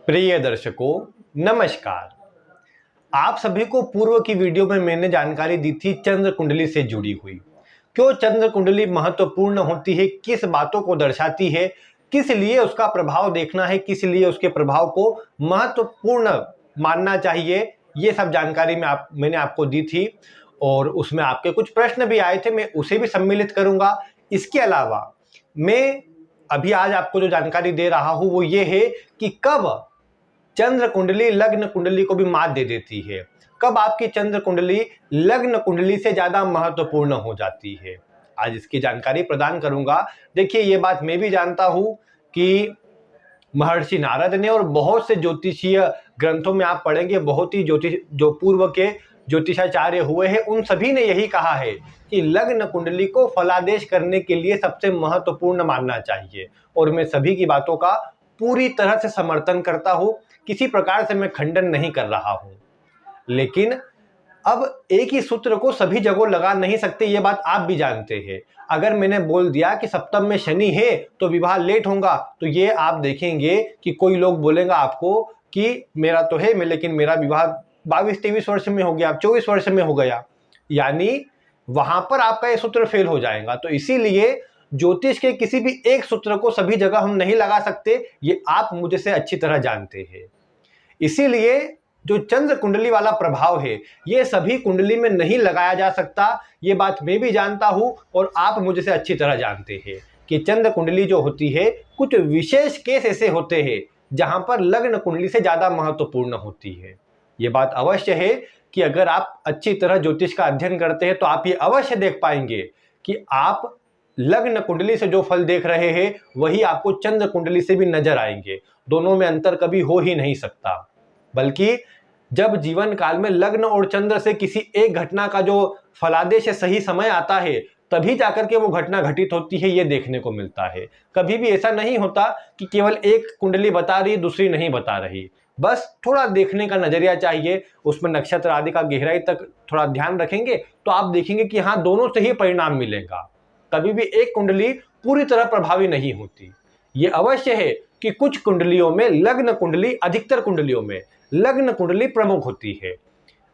प्रिय दर्शकों, नमस्कार। आप सभी को पूर्व की वीडियो में मैंने जानकारी दी थी चंद्र कुंडली से जुड़ी हुई। क्यों चंद्र कुंडली महत्वपूर्ण होती है, किस बातों को दर्शाती है, किस लिए उसका प्रभाव देखना है, किस लिए उसके प्रभाव को महत्वपूर्ण मानना चाहिए, ये सब जानकारी मैंने आपको दी थी और उसमें आपके कुछ प्रश्न भी आए थे, मैं उसे भी सम्मिलित करूंगा। इसके अलावा मैं अभी आज आपको जो जानकारी दे रहा हूं वो ये है कि कब चंद्र कुंडली लग्न कुंडली को भी मात दे देती है, कब आपकी चंद्र कुंडली लग्न कुंडली से ज्यादा महत्वपूर्ण हो जाती है। आज इसकी जानकारी प्रदान करूंगा। देखिए, ये बात मैं भी जानता हूं कि महर्षि नारद ने और बहुत से ज्योतिषीय ग्रंथों में आप पढ़ेंगे, बहुत ही जो पूर्व के ज्योतिषाचार्य हुए हैं उन सभी ने यही कहा है कि लग्न कुंडली को फलादेश करने के लिए सबसे महत्वपूर्ण मानना चाहिए। और मैं सभी की बातों का पूरी तरह से समर्थन करता हूं, किसी प्रकार से मैं खंडन नहीं कर रहा हूं। लेकिन अब एक ही सूत्र को सभी जगह लगा नहीं सकते, ये बात आप भी जानते हैं। अगर मैंने बोल दिया कि सप्तम में शनि है तो विवाह लेट होगा, तो ये आप देखेंगे कि कोई लोग बोलेगा आपको कि मेरा तो है, लेकिन मेरा विवाह 22-23 वर्ष में हो गया, 24 वर्ष में हो गया, यानी वहां पर आपका ये सूत्र फेल हो जाएगा। तो इसीलिए ज्योतिष के किसी भी एक सूत्र को सभी जगह हम नहीं लगा सकते, ये आप मुझे से अच्छी तरह जानते हैं। इसीलिए जो चंद्र कुंडली वाला प्रभाव है ये सभी कुंडली में नहीं लगाया जा सकता, ये बात मैं भी जानता हूं और आप मुझे से अच्छी तरह जानते हैं कि चंद्र कुंडली जो होती है कुछ विशेष केस ऐसे होते हैं जहां पर लग्न कुंडली से ज्यादा महत्वपूर्ण होती है। ये बात अवश्य है कि अगर आप अच्छी तरह ज्योतिष का अध्ययन करते हैं तो आप ये अवश्य देख पाएंगे कि आप लग्न कुंडली से जो फल देख रहे हैं वही आपको चंद्र कुंडली से भी नजर आएंगे। दोनों में अंतर कभी हो ही नहीं सकता, बल्कि जब जीवन काल में लग्न और चंद्र से किसी एक घटना का जो फलादेश सही समय आता है तभी जाकर के वो घटना घटित होती है, ये देखने को मिलता है। कभी भी ऐसा नहीं होता कि केवल एक कुंडली बता रही दूसरी नहीं बता रही। बस थोड़ा देखने का नजरिया चाहिए, उसमें नक्षत्र आदि का गहराई तक थोड़ा ध्यान रखेंगे तो आप देखेंगे कि हाँ, दोनों से ही परिणाम मिलेगा। कभी भी एक कुंडली पूरी तरह प्रभावी नहीं होती। ये अवश्य है कि कुछ कुंडलियों में लग्न कुंडली, अधिकतर कुंडलियों में लग्न कुंडली प्रमुख होती है,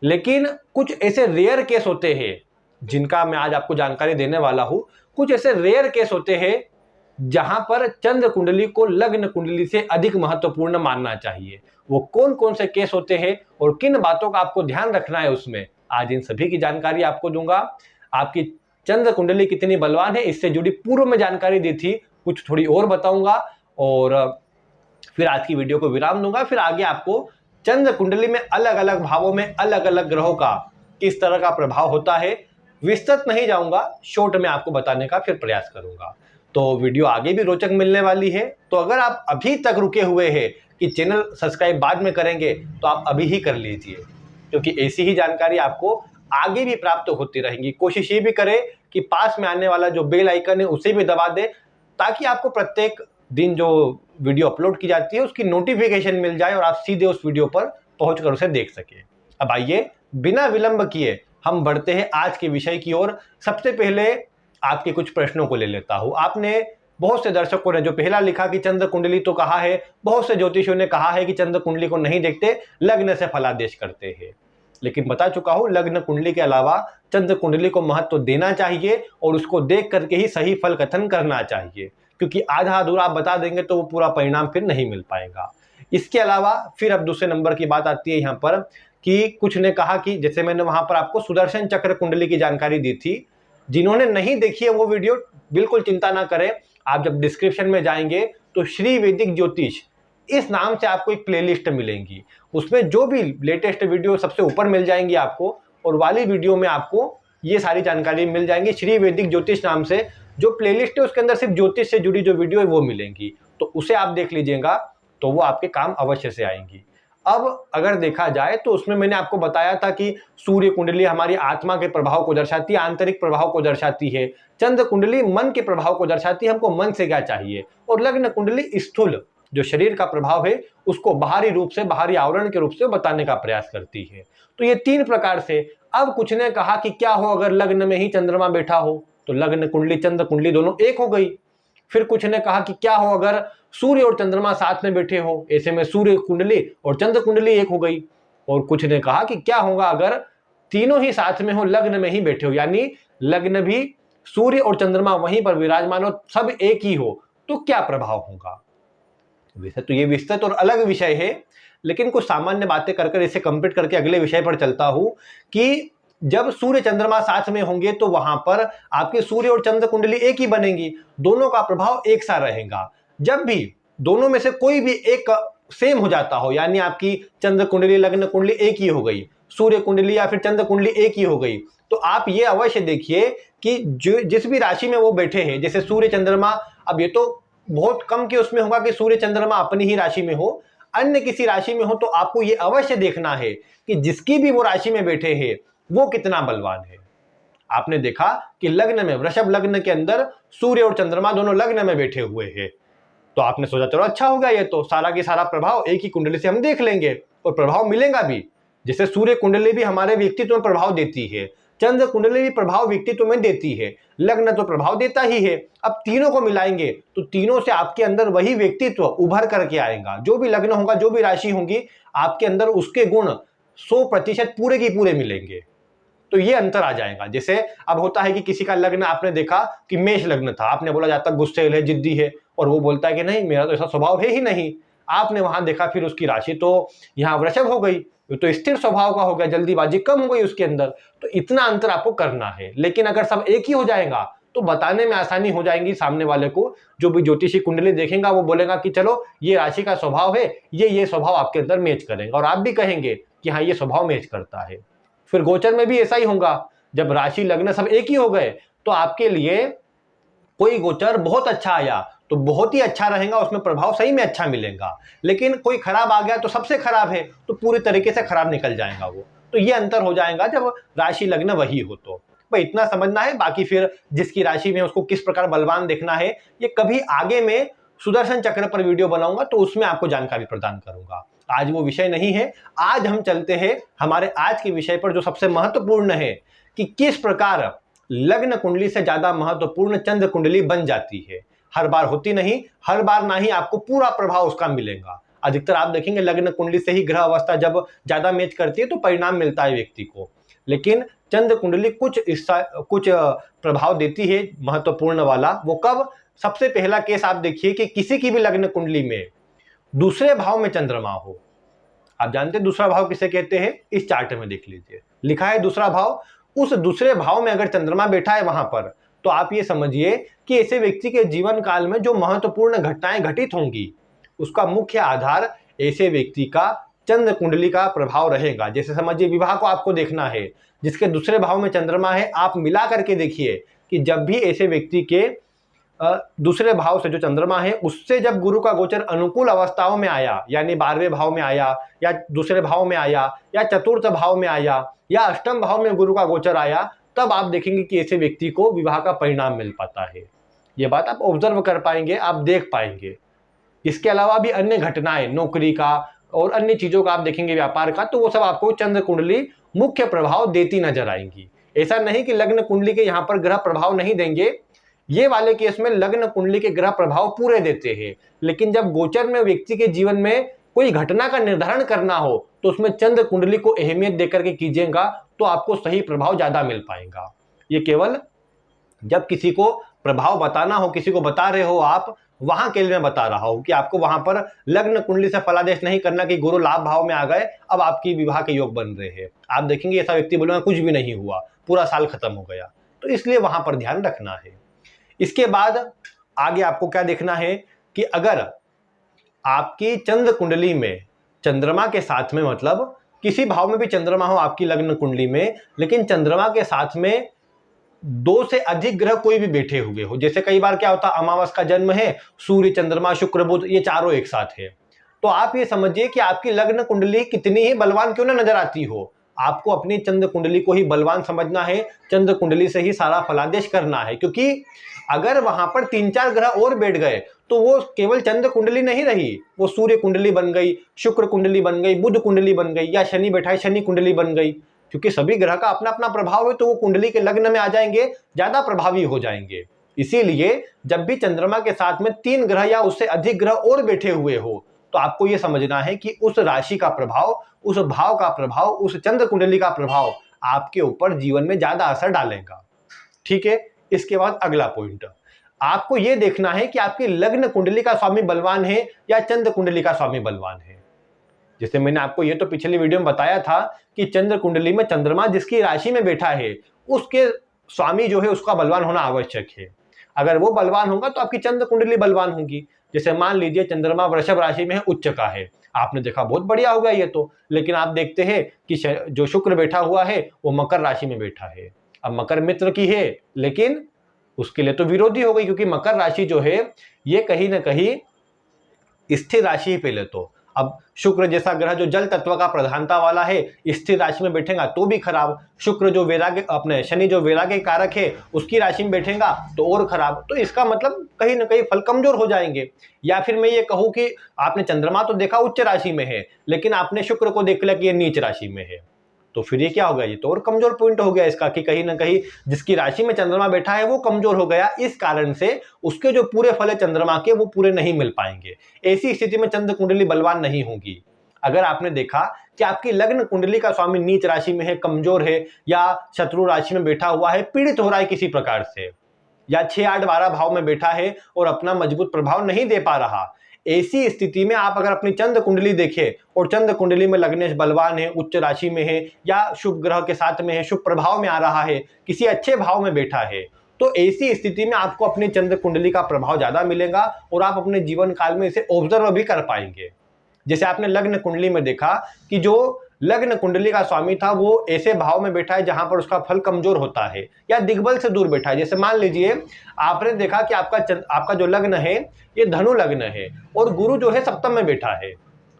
लेकिन कुछ ऐसे रेयर केस होते हैं जिनका मैं आज आपको जानकारी देने वाला हूं। कुछ ऐसे रेयर केस होते हैं जहां पर चंद्र कुंडली को लग्न कुंडली से अधिक महत्वपूर्ण मानना चाहिए। वो कौन कौन से केस होते हैं और किन बातों का आपको ध्यान रखना है उसमें, आज इन सभी की जानकारी आपको दूंगा। आपकी चंद्र कुंडली कितनी बलवान है इससे जुड़ी पूर्व में जानकारी दी थी, कुछ थोड़ी और बताऊंगा और फिर आज की वीडियो को विराम दूंगा। फिर आगे आपको चंद्र कुंडली में अलग अलग भावों में अलग अलग ग्रहों का किस तरह का प्रभाव होता है, विस्तृत नहीं जाऊंगा, शॉर्ट में आपको बताने का फिर प्रयास करूंगा। तो वीडियो आगे भी रोचक मिलने वाली है। तो अगर आप अभी तक रुके हुए हैं कि चैनल सब्सक्राइब बाद में करेंगे तो आप अभी ही कर लीजिए, क्योंकि ऐसी ही जानकारी आपको आगे भी प्राप्त होती रहेंगी। कोशिश ये भी करें कि पास में आने वाला जो बेल आइकन है उसे भी दबा दें, ताकि आपको प्रत्येक दिन जो वीडियो अपलोड की जाती है उसकी नोटिफिकेशन मिल जाए और आप सीधे उस वीडियो पर पहुंचकर उसे देख सके। अब आइए बिना विलंब किए हम बढ़ते हैं आज के विषय की ओर। सबसे पहले आपके कुछ प्रश्नों को ले लेता हूं। आपने बहुत से दर्शकों ने जो पहला लिखा कि चंद्र कुंडली तो कहा है, बहुत से ज्योतिषियों ने कहा है कि चंद्र कुंडली को नहीं देखते, लग्न से फलादेश करते हैं। लेकिन बता चुका हूं, लग्न कुंडली के अलावा चंद्र कुंडली को महत्व देना चाहिए और उसको देख करके ही सही फल कथन करना चाहिए, क्योंकि आधा अधूरा आप बता देंगे तो वो पूरा परिणाम फिर नहीं मिल पाएगा। इसके अलावा फिर अब दूसरे नंबर की बात आती है यहाँ पर कि कुछ ने कहा कि जैसे मैंने वहां पर आपको सुदर्शन चक्र कुंडली की जानकारी दी थी, जिन्होंने नहीं देखी है वो वीडियो बिल्कुल चिंता ना करें। आप जब डिस्क्रिप्शन में जाएंगे तो श्री वैदिक ज्योतिष इस नाम से आपको एक प्लेलिस्ट मिलेंगी, उसमें जो भी लेटेस्ट वीडियो सबसे ऊपर मिल जाएंगी आपको, और वाली वीडियो में आपको ये सारी जानकारी मिल जाएंगी। श्री वैदिक ज्योतिष नाम से जो प्लेलिस्ट है उसके अंदर सिर्फ ज्योतिष से जुड़ी जो वीडियो है वो मिलेंगी, तो उसे आप देख लीजिएगा तो वो आपके काम अवश्य से आएंगी। अब अगर देखा जाए तो उसमें मैंने आपको बताया था कि सूर्य कुंडली हमारी आत्मा के प्रभाव को दर्शाती है, आंतरिक प्रभाव को दर्शाती है। चंद्र कुंडली मन के प्रभाव को दर्शाती है, हमको मन से क्या चाहिए। और लग्न कुंडली स्थूल जो शरीर का प्रभाव है उसको बाहरी रूप से, बाहरी आवरण के रूप से बताने का प्रयास करती है। तो ये तीन प्रकार से। अब कुछ ने कहा कि क्या हो अगर लग्न में ही चंद्रमा बैठा हो, तो लग्न कुंडली चंद्र कुंडली दोनों एक हो गई। फिर कुछ ने कहा कि क्या हो अगर सूर्य और चंद्रमा साथ में बैठे हो, ऐसे में सूर्य कुंडली और चंद्र कुंडली एक हो गई। और कुछ ने कहा कि क्या होगा अगर तीनों ही साथ में हो, लग्न में ही बैठे हो, यानी लग्न भी सूर्य और चंद्रमा वहीं पर विराजमान हो, सब एक ही हो, तो क्या प्रभाव होगा। वैसे तो ये विस्तृत और अलग विषय है, लेकिन कुछ सामान्य बातें कर इसे कंप्लीट करके अगले विषय पर चलता हूं कि जब सूर्य चंद्रमा साथ में होंगे तो वहां पर आपके सूर्य और चंद्र कुंडली एक ही बनेंगी, दोनों का प्रभाव एक सा रहेगा। जब भी दोनों में से कोई भी एक सेम हो जाता हो, यानी आपकी चंद्र कुंडली लग्न कुंडली एक ही हो गई, सूर्य कुंडली या फिर चंद्र कुंडली एक ही हो गई, तो आप ये अवश्य देखिए कि जिस भी राशि में वो बैठे हैं, जैसे सूर्य चंद्रमा, अब ये तो बहुत कम के उसमें होगा कि सूर्य चंद्रमा अपनी ही राशि में हो, अन्य किसी राशि में हो, तो आपको ये अवश्य देखना है कि जिसकी भी वो राशि में बैठे हैं वो कितना बलवान है। आपने देखा कि लग्न में, वृषभ लग्न के अंदर सूर्य और चंद्रमा दोनों लग्न में बैठे हुए हैं, तो आपने सोचा चलो अच्छा होगा, ये तो सारा की सारा प्रभाव एक ही कुंडली से हम देख लेंगे और प्रभाव मिलेगा भी। जैसे सूर्य कुंडली भी हमारे व्यक्तित्व में प्रभाव देती है, चंद्र कुंडली भी प्रभाव व्यक्तित्व में देती है, लग्न तो प्रभाव देता ही है। अब तीनों को मिलाएंगे तो तीनों से आपके अंदर वही व्यक्तित्व उभर करके आएगा। जो भी लग्न होगा, जो भी राशि होगी, आपके अंदर उसके गुण 100% पूरे की पूरे मिलेंगे, तो ये अंतर आ जाएगा। जैसे अब होता है कि किसी का लग्न आपने देखा कि मेष लग्न था, आपने बोला जाता गुस्सेल है, जिद्दी है, और वो बोलता है कि नहीं मेरा तो ऐसा स्वभाव है ही नहीं। आपने वहां देखा फिर उसकी राशि तो यहाँ वृषभ हो गई, तो स्थिर स्वभाव का हो गया, जल्दीबाजी कम हो गई उसके अंदर। तो इतना अंतर आपको करना है। लेकिन अगर सब एक ही हो जाएगा तो बताने में आसानी हो जाएगी सामने वाले को। जो भी ज्योतिषी कुंडली देखेगा वो बोलेगा कि चलो ये राशि का स्वभाव है, ये स्वभाव आपके अंदर मैच करेगा, और आप भी कहेंगे कि हाँ ये स्वभाव मैच करता है। फिर गोचर में भी ऐसा ही होगा, जब राशि लग्न सब एक ही हो गए तो आपके लिए कोई गोचर बहुत अच्छा आया तो बहुत ही अच्छा रहेगा, उसमें प्रभाव सही में अच्छा मिलेगा। लेकिन कोई खराब आ गया तो सबसे खराब है, तो पूरी तरीके से खराब निकल जाएगा वो। तो ये अंतर हो जाएगा जब राशि लग्न वही हो। तो भाई इतना समझना है। बाकी फिर जिसकी राशि में उसको किस प्रकार बलवान देखना है, ये कभी आगे में सुदर्शन चक्र पर वीडियो बनाऊंगा तो उसमें आपको जानकारी प्रदान करूंगा। आज वो विषय नहीं है। आज हम चलते हैं हमारे आज के विषय पर, जो सबसे महत्वपूर्ण है कि किस प्रकार लग्न कुंडली से ज्यादा महत्वपूर्ण चंद्र कुंडली बन जाती है। हर बार होती नहीं, हर बार ना ही आपको पूरा प्रभाव उसका मिलेगा। अधिकतर आप देखेंगे लग्न कुंडली से ही ग्रह अवस्था जब ज्यादा मैच करती है तो परिणाम मिलता है व्यक्ति को, लेकिन चंद्र कुंडली कुछ प्रभाव देती है महत्वपूर्ण वाला। वो कब? सबसे पहला केस आप देखिए कि किसी की भी लग्न कुंडली में दूसरे भाव में चंद्रमा हो। आप जानते हैं दूसरा भाव किसे कहते हैं? इस चार्ट में देख लीजिए, लिखा है दूसरा भाव। उस दूसरे भाव में अगर चंद्रमा बैठा है वहां पर, तो आप ये समझिए कि ऐसे व्यक्ति के जीवन काल में जो महत्वपूर्ण घटनाएं घटित होंगी उसका मुख्य आधार ऐसे व्यक्ति का चंद्र कुंडली का प्रभाव रहेगा। जैसे समझिए विवाह को आपको देखना है, जिसके दूसरे भाव में चंद्रमा है, आप मिला करके देखिए कि जब भी ऐसे व्यक्ति के दूसरे भाव से जो चंद्रमा है उससे जब गुरु का गोचर अनुकूल अवस्थाओं में आया, यानी 12वें भाव में आया या दूसरे भाव में आया या चतुर्थ भाव में आया या अष्टम भाव में गुरु का गोचर आया, तब आप देखेंगे कि ऐसे व्यक्ति को विवाह का परिणाम मिल पाता है। ये बात आप ऑब्जर्व कर पाएंगे, आप देख पाएंगे। इसके अलावा भी अन्य घटनाएं, नौकरी का और अन्य चीजों का आप देखेंगे, व्यापार का, तो वो सब आपको चंद्र कुंडली मुख्य प्रभाव देती नजर आएंगी। ऐसा नहीं कि लग्न कुंडली के यहाँ पर ग्रह प्रभाव नहीं देंगे, ये वाले केस में लग्न कुंडली के ग्रह प्रभाव पूरे देते हैं। लेकिन जब गोचर में व्यक्ति के जीवन में कोई घटना का निर्धारण करना हो तो उसमें चंद्र कुंडली को अहमियत देकर के कीजिएगा तो आपको सही प्रभाव ज्यादा मिल पाएगा। ये केवल जब किसी को प्रभाव बताना हो, किसी को बता रहे हो आप, वहां के लिए मैं बता रहा हूं कि आपको वहां पर लग्न कुंडली से फलादेश नहीं करना कि गुरु लाभ भाव में आ गए, अब आपकी विवाह के योग बन रहे हैं। आप देखेंगे ऐसा व्यक्ति बोलेगा कुछ भी नहीं हुआ, पूरा साल खत्म हो गया। तो इसलिए वहां पर ध्यान रखना है। इसके बाद आगे आपको क्या देखना है कि अगर आपकी चंद्र कुंडली में चंद्रमा के साथ में, मतलब किसी भाव में भी चंद्रमा हो आपकी लग्न कुंडली में, लेकिन चंद्रमा के साथ में 2 से अधिक ग्रह कोई भी बैठे हुए हो। जैसे कई बार क्या होता है, अमावस का जन्म है, सूर्य चंद्रमा शुक्र बुध ये चारों एक साथ है, तो आप ये समझिए कि आपकी लग्न कुंडली कितनी ही बलवान क्यों ना नजर आती हो, आपको अपनी चंद्र कुंडली को ही बलवान समझना है, चंद्र कुंडली से ही सारा फलादेश करना है। क्योंकि अगर वहां पर 3-4 ग्रह और बैठ गए तो वो केवल चंद्र कुंडली नहीं रही, वो सूर्य कुंडली बन गई, शुक्र कुंडली बन गई, बुध कुंडली बन गई, या शनि बैठा है शनि कुंडली बन गई। क्योंकि सभी ग्रह का अपना अपना प्रभाव है, तो वो कुंडली के लग्न में आ जाएंगे, ज्यादा प्रभावी हो जाएंगे। इसीलिए जब भी चंद्रमा के साथ में 3 ग्रह या उससे अधिक ग्रह और बैठे हुए हो तो आपको यह समझना है कि उस राशि का प्रभाव, उस भाव का प्रभाव, उस चंद्र कुंडली का प्रभाव आपके ऊपर जीवन में ज्यादा असर डालेगा। ठीक है, इसके बाद अगला पॉइंट, आपको यह देखना है कि आपकी लग्न कुंडली का स्वामी बलवान है या चंद्र कुंडली का स्वामी बलवान है। जैसे मैंने आपको ये तो पिछली वीडियो में बताया था कि चंद्र कुंडली में चंद्रमा जिसकी राशि में बैठा है उसके स्वामी जो है उसका बलवान होना आवश्यक है। अगर वो बलवान होगा तो आपकी चंद्र कुंडली बलवान होगी। जैसे मान लीजिए चंद्रमा वृषभ राशि में है, उच्च का है, आपने देखा बहुत बढ़िया होगा ये तो, लेकिन आप देखते हैं कि जो शुक्र बैठा हुआ है वो मकर राशि में बैठा है। अब मकर मित्र की है लेकिन उसके लिए तो विरोधी हो गई, क्योंकि मकर राशि जो है ये कहीं ना कहीं स्थिर राशि ही पहले तो। अब शुक्र जैसा ग्रह जो जल तत्व का प्रधानता वाला है स्थिर राशि में बैठेगा तो भी खराब, शुक्र जो वैराग्य अपने शनि जो वैराग्य कारक है उसकी राशि में बैठेगा तो और खराब। तो इसका मतलब कहीं ना कहीं फल कमजोर हो जाएंगे। या फिर मैं ये कहूं कि आपने चंद्रमा तो देखा उच्च राशि में है लेकिन आपने शुक्र को देख लिया कि ये नीच राशि में है, तो फिर ये क्या हो गया, ये तो और कमजोर पॉइंट हो गया इसका कि कहीं ना कहीं जिसकी राशि में चंद्रमा बैठा है वो कमजोर हो गया। इस कारण से उसके जो पूरे फल है चंद्रमा के वो पूरे नहीं मिल पाएंगे। ऐसी स्थिति में चंद्र कुंडली बलवान नहीं होगी। अगर आपने देखा कि आपकी लग्न कुंडली का स्वामी नीच राशि में है, कमजोर है या शत्रु राशि में बैठा हुआ है, पीड़ित हो रहा है किसी प्रकार से, या 6, 8, 12 भाव में बैठा है और अपना मजबूत प्रभाव नहीं दे पा रहा, ऐसी स्थिति में आप अगर अपनी चंद्र कुंडली देखें और चंद्र कुंडली में लग्नेश बलवान है, उच्च राशि में है या शुभ ग्रह के साथ में है, शुभ प्रभाव में आ रहा है, किसी अच्छे भाव में बैठा है, तो ऐसी स्थिति में आपको अपनी चंद्र कुंडली का प्रभाव ज्यादा मिलेगा और आप अपने जीवन काल में इसे ऑब्जर्व भी कर पाएंगे। जैसे आपने लग्न कुंडली में देखा कि जो लग्न कुंडली का स्वामी था वो ऐसे भाव में बैठा है जहां पर उसका फल कमजोर होता है या दिग्बल से दूर बैठा है। जैसे मान लीजिए आपने देखा कि आपका जो लग्न है ये धनु लग्न है और गुरु जो है सप्तम में बैठा है।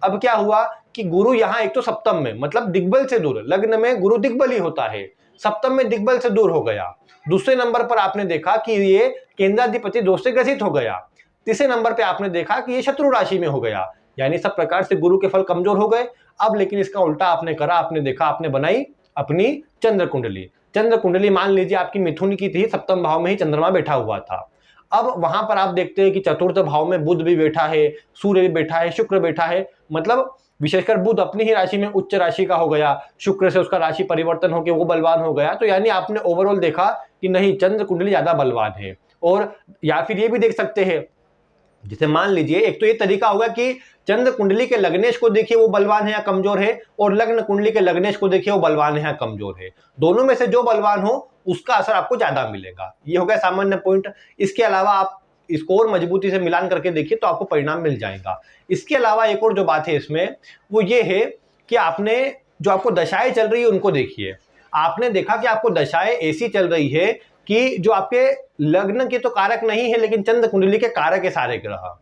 अब क्या हुआ कि गुरु यहाँ एक तो सप्तम में मतलब दिग्बल से दूर, लग्न में गुरु दिग्बल ही होता है, सप्तम में दिग्बल से दूर हो गया। दूसरे नंबर पर आपने देखा कि ये केंद्राधिपति दोष से ग्रसित हो गया। तीसरे नंबर पर आपने देखा कि ये शत्रु राशि में हो गया, यानी सब प्रकार से गुरु के फल कमजोर हो गए। अब लेकिन इसका उल्टा आपने करा, आपने देखा, आपने बनाई अपनी चंद्र कुंडली। चंद्र कुंडली मान लीजिए आपकी मिथुन की थी, सप्तम भाव में ही चंद्रमा बैठा हुआ था। अब वहां पर आप देखते हैं कि चतुर्थ भाव में बुध भी बैठा है, सूर्य भी बैठा है, शुक्र बैठा है, मतलब विशेषकर बुध अपनी ही राशि में उच्च राशि का हो गया, शुक्र से उसका राशि परिवर्तन होकर वो बलवान हो गया। तो यानी आपने ओवरऑल देखा कि नहीं, चंद्र कुंडली ज्यादा बलवान है। और या फिर ये भी देख सकते हैं, जिसे मान लीजिए एक तो ये तरीका होगा कि चंद्र कुंडली के लग्नेश को देखिए वो बलवान है या कमजोर है, और लग्न कुंडली के लग्नेश को देखिए वो बलवान है या कमजोर है। दोनों में से जो बलवान हो उसका असर आपको ज्यादा मिलेगा। ये हो गया सामान्य पॉइंट। इसके अलावा आप इसको और मजबूती से मिलान करके देखिए तो आपको परिणाम मिल जाएगा। इसके अलावा एक और जो बात है इसमें वो ये है कि आपने जो आपको दशाएं चल रही है उनको देखिए। आपने देखा कि आपको दशाएं ऐसी चल रही है कि जो आपके लग्न के तो कारक नहीं है लेकिन चंद्र कुंडली के कारक है सारे ग्रह।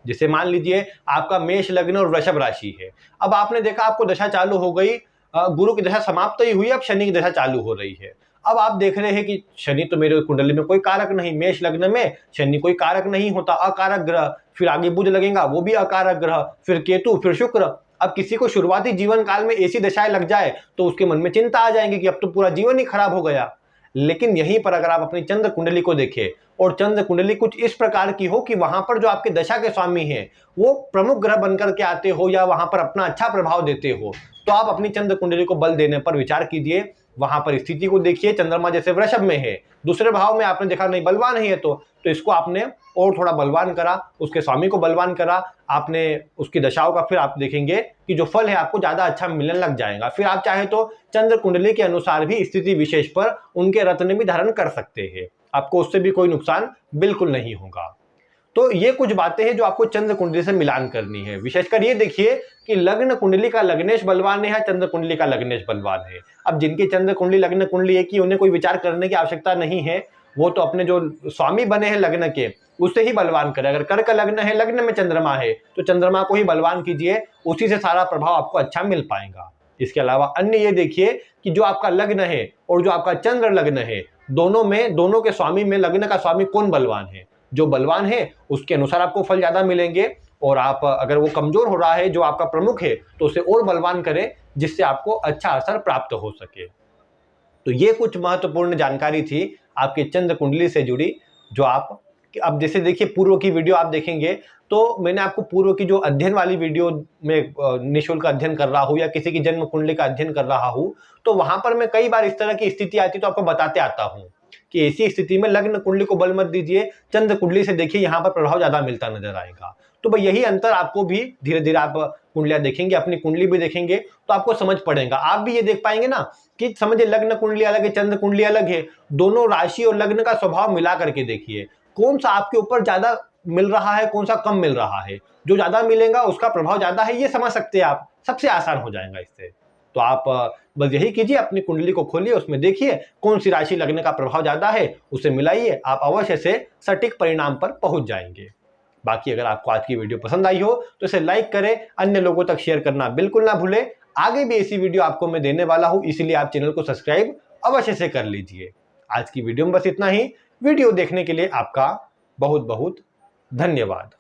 जैसे मान लीजिए आपका मेष लग्न और वृषभ राशि है, अब आपने देखा आपको दशा चालू हो गई, गुरु की दशा समाप्त ही हुई, अब शनि की दशा चालू हो रही है। अब आप देख रहे हैं कि शनि तो मेरे कुंडली में कोई कारक नहीं, मेष लग्न में शनि कोई कारक नहीं होता, अकारक ग्रह, फिर आगे बुध लगेगा वो भी अकारक ग्रह, फिर केतु, फिर शुक्र। अब किसी को शुरुआती जीवन काल में ऐसी दशाएं लग जाए तो उसके मन में चिंता आ जाएगी कि अब तो पूरा जीवन ही खराब हो गया। लेकिन यहीं पर अगर आप अपनी चंद्र कुंडली को देखें और चंद्र कुंडली कुछ इस प्रकार की हो कि वहां पर जो आपके दशा के स्वामी हैं वो प्रमुख ग्रह बनकर के आते हो या वहां पर अपना अच्छा प्रभाव देते हो, तो आप अपनी चंद्र कुंडली को बल देने पर विचार कीजिए। वहां पर स्थिति को देखिए, चंद्रमा जैसे वृषभ में है, दूसरे भाव में आपने देखा नहीं बलवान ही है, तो इसको आपने और थोड़ा बलवान करा, उसके स्वामी को बलवान करा, आपने उसकी दशाओं का फिर आप देखेंगे कि जो फल है आपको ज्यादा अच्छा मिलने लग जाएगा। फिर आप चाहे तो चंद्र कुंडली के अनुसार भी स्थिति विशेष पर उनके रत्न भी धारण कर सकते हैं, आपको उससे भी कोई नुकसान बिल्कुल नहीं होगा। तो ये कुछ बातें हैं जो आपको चंद्र कुंडली से मिलान करनी है। विशेषकर ये देखिए कि लग्न कुंडली का लग्नेश बलवान है या चंद्र कुंडली का लग्नेश बलवान है। अब जिनकी चंद्र कुंडली लग्न कुंडली है कि उन्हें कोई विचार करने की आवश्यकता नहीं है, वो तो अपने जो स्वामी बने हैं लग्न के उससे ही बलवान करे। अगर कर्क लग्न है, लग्न में चंद्रमा है, तो चंद्रमा को ही बलवान कीजिए, उसी से सारा प्रभाव आपको अच्छा मिल पाएगा। इसके अलावा अन्य ये देखिए कि जो आपका लग्न है और जो आपका चंद्र लग्न है, दोनों के स्वामी में लग्न का स्वामी कौन बलवान है, जो बलवान है उसके अनुसार आपको फल ज्यादा मिलेंगे। और आप अगर वो कमजोर हो रहा है जो आपका प्रमुख है तो उसे और बलवान करें जिससे आपको अच्छा असर प्राप्त हो सके। तो ये कुछ महत्वपूर्ण जानकारी थी आपके चंद्र कुंडली से जुड़ी। जो आप अब जैसे देखिए पूर्व की वीडियो आप देखेंगे तो मैंने आपको पूर्व की जो अध्ययन वाली वीडियो में निःशुल्क अध्ययन कर रहा हूं या किसी की जन्म कुंडली का अध्ययन कर रहा हूं, तो वहां पर मैं कई बार इस तरह की स्थिति आती तो आपको बताते आता हूं कि ऐसी स्थिति में लग्न कुंडली को बल मत दीजिए, चंद्र कुंडली से देखिए, यहां पर प्रभाव ज्यादा मिलता नजर आएगा। तो भाई यही अंतर आपको भी धीरे धीरे आप कुंडलियां देखेंगे, अपनी कुंडली भी देखेंगे तो आपको समझ पड़ेगा। आप भी ये देख पाएंगे ना कि समझिए लग्न कुंडली अलग है, चंद्र कुंडली अलग है, दोनों राशि और लग्न का स्वभाव मिला करके देखिए कौन सा आपके ऊपर ज्यादा मिल रहा है, कौन सा कम मिल रहा है। जो ज्यादा मिलेगा उसका प्रभाव ज्यादा है, ये समझ सकते हैं आप, सबसे आसान हो जाएगा इससे। तो आप बस यही कीजिए, अपनी कुंडली को खोलिए, उसमें देखिए कौन सी राशि लगने का प्रभाव ज्यादा है, उसे मिलाइए, आप अवश्य से सटीक परिणाम पर पहुंच जाएंगे। बाकी अगर आपको आज की वीडियो पसंद आई हो तो इसे लाइक करें, अन्य लोगों तक शेयर करना बिल्कुल ना भूलें। आगे भी ऐसी वीडियो आपको मैं देने वाला हूं, इसीलिए आप चैनल को सब्सक्राइब अवश्य से कर लीजिए। आज की वीडियो में बस इतना ही। वीडियो देखने के लिए आपका बहुत बहुत धन्यवाद।